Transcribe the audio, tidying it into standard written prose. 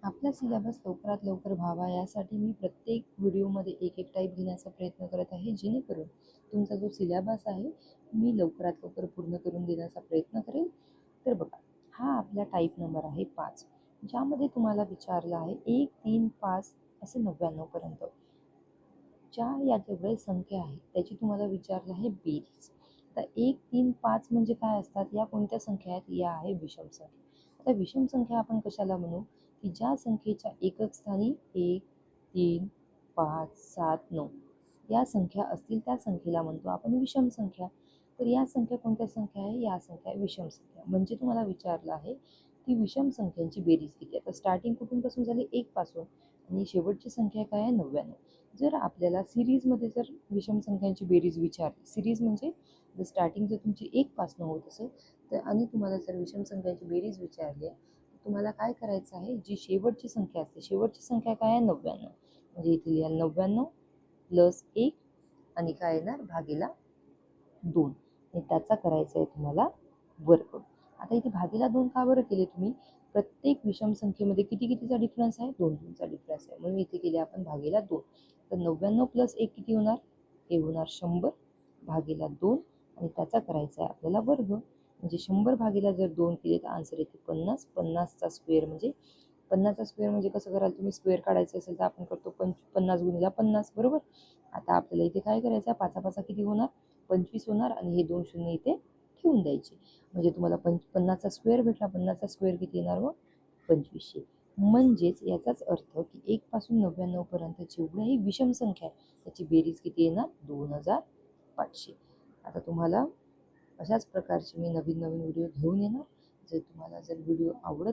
आपला सिलेबस लवकरात लवकर व्हावा यासाठी मी प्रत्येक व्हिडिओमध्ये एक एक टाईप घेण्याचा प्रयत्न करत आहे, जेणेकरून तुमचा जो सिलेबस आहे मी लवकरात लवकर पूर्ण करून देण्याचा प्रयत्न करेन. तर बघा, हा आपला टाईप नंबर आहे 5, ज्यामध्ये तुम्हाला विचारलं आहे 1, 3, 5 असे 99पर्यंत ज्या या जेवढ्या संख्या आहेत त्याची तुम्हाला विचारलं आहे बेरीज. आता 1, 3, 5 म्हणजे काय असतात, या कोणत्या संख्या आहेत, या आहे विषम संख्या. आता विषम संख्या आपण कशाला म्हणू, की ज्या संख्येच्या एकक स्थानी 1, 3, 5, 7, 9 या संख्या असतील त्या संख्येला म्हणतो आपण विषम संख्या. तर या संख्या कोणत्या संख्या आहे, या संख्या विषम संख्या. म्हणजे तुम्हाला विचारलं आहे की विषम संख्यांची बेरीज किती. आता स्टार्टिंग कुठून पासून झाली, 1 पासून, आणि शेवटची संख्या काय आहे, 99. जर आपल्याला सिरीजमध्ये जर विषम संख्यांची बेरीज विचारली, सिरीज म्हणजे जर स्टार्टिंग जर तुमची 1 पासून होत असेल तर, आणि तुम्हाला जर विषम संख्यांची बेरीज विचारली आहे, तुम्हाला काय करायचं आहे, जी शेवटची संख्या असते, शेवटची संख्या काय आहे, 99. म्हणजे इथे लिहाल 99 प्लस 1 आणि काय येणार भागीला 2, आणि त्याचा करायचा आहे तुम्हाला वर्ग. आता इथे भागीला 2 का बरं केले तुम्ही, प्रत्येक विषम संख्येमध्ये किती कितीचा डिफरन्स आहे, 2 2चा डिफरन्स आहे, म्हणून इथे केले आपण भागीला 2. तर 99 प्लस 1 किती होणार, हे होणार 100 भागीला 2, आणि त्याचा करायचा आहे आपल्याला वर्ग. म्हणजे 100 भागीला जर 2 केले तर आन्सर येते 50. 50चा स्क्वेअर म्हणजे 50चा स्क्वेअर म्हणजे कसं कराल तुम्ही, स्क्वेअर काढायचं असेल तर आपण करतो 50 गुणिला 50, बरोबर. आता आपल्याला इथे काय करायचं आहे, पाचा पाचा किती होणार, 25 होणार, आणि हे 2 शून्य इथे ठेवून द्यायचे. म्हणजे तुम्हाला 50चा स्क्वेअर भेटला. 50चा स्क्वेअर किती येणार मग, 2500. म्हणजेच याचाच अर्थ की 1 पासून 99 पर्यंत जेवढ्याही विषम संख्या आहे त्याची बेरीज किती येणार, 2500. आता तुम्हाला अशाच प्रकारचे मी नवीन नवीन व्हिडिओ घेऊन येणार. जर तुम्हाला व्हिडिओ आवडत